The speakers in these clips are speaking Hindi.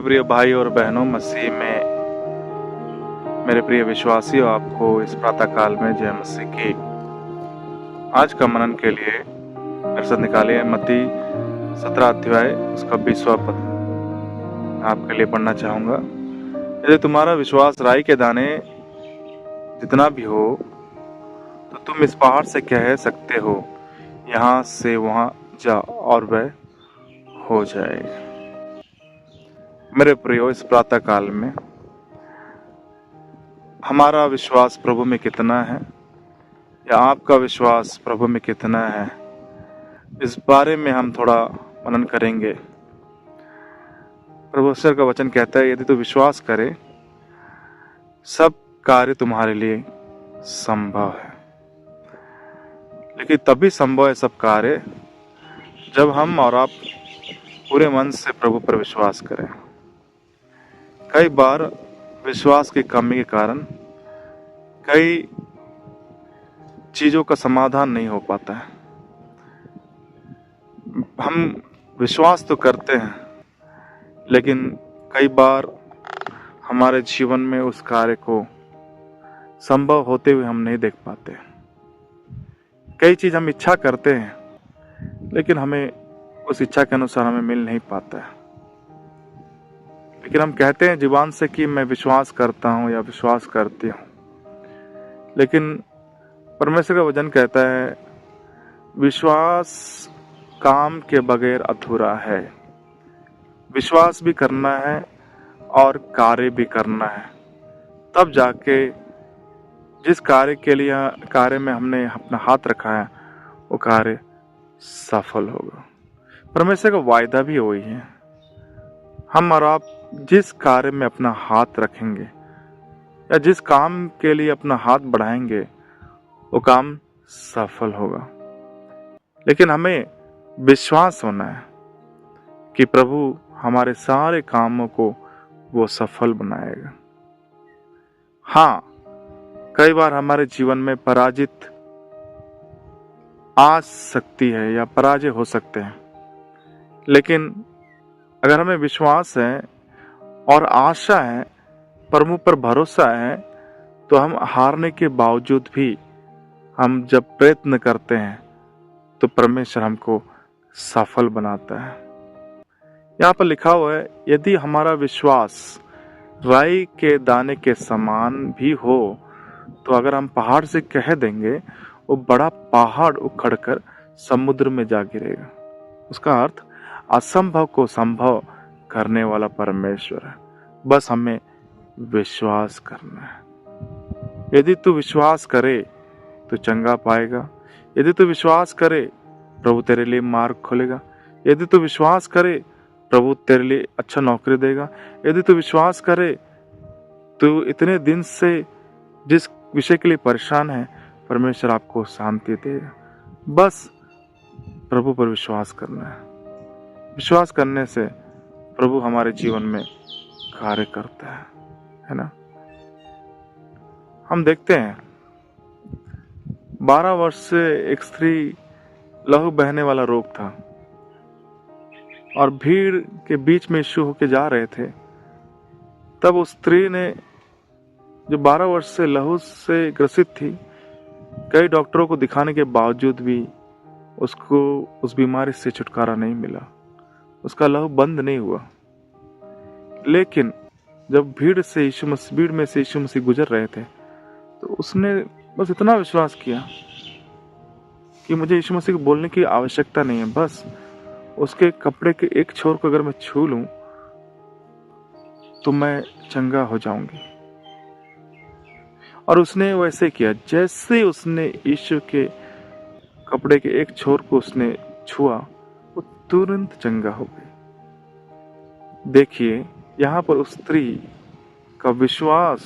प्रिय भाई और बहनों, मसीह में मेरे प्रिय विश्वासियों, आपको इस प्रातः काल में जय मसीह की। आज का मनन के लिए मेरे साथ निकालिए मत्ती 17 अध्याय उसका 20वां पद आपके लिए पढ़ना चाहूंगा। यदि तुम्हारा विश्वास राई के दाने जितना भी हो तो तुम इस पहाड़ से कह सकते हो, यहाँ से वहां जा, और वह हो जाएगा। मेरे प्रियो, इस प्रातः काल में हमारा विश्वास प्रभु में कितना है या आपका विश्वास प्रभु में कितना है, इस बारे में हम थोड़ा मनन करेंगे। प्रभु ईश्वर का वचन कहता है, यदि तू विश्वास करे सब कार्य तुम्हारे लिए संभव है। लेकिन तभी संभव है सब कार्य जब हम और आप पूरे मन से प्रभु पर विश्वास करें। कई बार विश्वास की कमी के कारण कई चीजों का समाधान नहीं हो पाता है। हम विश्वास तो करते हैं, लेकिन कई बार हमारे जीवन में उस कार्य को संभव होते हुए हम नहीं देख पाते। कई चीज हम इच्छा करते हैं, लेकिन हमें उस इच्छा के अनुसार हमें मिल नहीं पाता है। लेकिन हम कहते हैं जुबान से कि मैं विश्वास करता हूं या विश्वास करती हूं, लेकिन परमेश्वर का वचन कहता है विश्वास काम के बगैर अधूरा है। विश्वास भी करना है और कार्य भी करना है, तब जाके जिस कार्य में हमने अपना हाथ रखा है वो कार्य सफल होगा। परमेश्वर का वायदा भी वही है। हम और आप जिस कार्य में अपना हाथ रखेंगे या जिस काम के लिए अपना हाथ बढ़ाएंगे वो काम सफल होगा। लेकिन हमें विश्वास होना है कि प्रभु हमारे सारे कामों को वो सफल बनाएगा। हाँ, कई बार हमारे जीवन में पराजित आ सकती है या पराजय हो सकते हैं, लेकिन अगर हमें विश्वास है और आशा है, प्रभु पर भरोसा है, तो हम हारने के बावजूद भी हम जब प्रयत्न करते हैं तो परमेश्वर हमको सफल बनाता है। यहाँ पर लिखा हुआ है, यदि हमारा विश्वास राई के दाने के समान भी हो तो अगर हम पहाड़ से कह देंगे वो बड़ा पहाड़ उखड़कर समुद्र में जा गिरेगा। उसका अर्थ असंभव को संभव करने वाला परमेश्वर है। बस हमें विश्वास करना है। यदि तू विश्वास करे तो चंगा पाएगा। यदि तू विश्वास करे प्रभु तेरे लिए मार्ग खोलेगा। यदि तू विश्वास करे प्रभु तेरे लिए अच्छा नौकरी देगा। यदि तू विश्वास करे तू इतने दिन से जिस विषय के लिए परेशान है, परमेश्वर आपको शांति देगा। बस प्रभु पर विश्वास करना है। विश्वास करने से प्रभु हमारे जीवन में कार्य करता है ना। हम देखते हैं 12 वर्ष से एक स्त्री लहू बहने वाला रोग था और भीड़ के बीच में यीशु होके जा रहे थे। तब उस स्त्री ने, जो 12 वर्ष से लहू से ग्रसित थी, कई डॉक्टरों को दिखाने के बावजूद भी उसको उस बीमारी से छुटकारा नहीं मिला। उसका लहू बंद नहीं हुआ। लेकिन जब भीड़ में से यीशु मसीह गुजर रहे थे तो उसने बस इतना विश्वास किया कि मुझे यीशु मसीह को बोलने की आवश्यकता नहीं है, बस उसके कपड़े के एक छोर को अगर मैं छू लूं तो मैं चंगा हो जाऊंगी। और उसने वैसे किया। जैसे उसने यीशु के कपड़े के एक छोर को उसने छुआ, वो तुरंत चंगा हो गई। देखिए, यहाँ पर उस स्त्री का विश्वास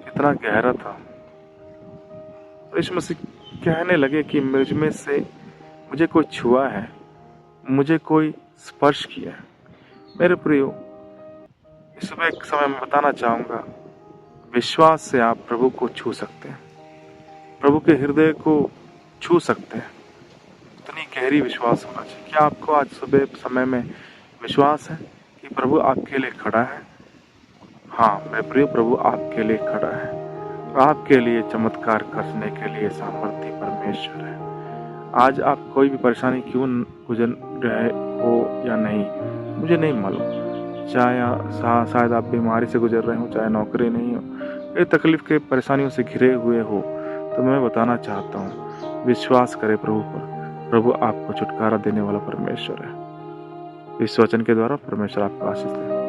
कितना गहरा था। यीशु मसीह कहने लगे कि मुझमें से मुझे कोई छुआ है, मुझे कोई स्पर्श किया है। मेरे प्रियो, इस सुबह एक समय में बताना चाहूंगा, विश्वास से आप प्रभु को छू सकते हैं, प्रभु के हृदय को छू सकते हैं। इतनी गहरी विश्वास होना चाहिए। क्या आपको आज सुबह समय में विश्वास है कि प्रभु आपके लिए खड़ा है। हाँ मेरे प्रिय, प्रभु आपके लिए खड़ा है और आपके लिए चमत्कार करने के लिए सामर्थ्य परमेश्वर है। आज आप कोई भी परेशानी क्यों गुजर रहे हो या नहीं, मुझे नहीं मालूम। चाहे शायद आप बीमारी से गुजर रहे हो, चाहे नौकरी नहीं हो, कई तकलीफ के परेशानियों से घिरे हुए हो, तो मैं बताना चाहता हूँ, विश्वास करें प्रभु पर। प्रभु आपको छुटकारा देने वाला परमेश्वर है। इस वचन के द्वारा परमेश्वर आपको आशीष दे।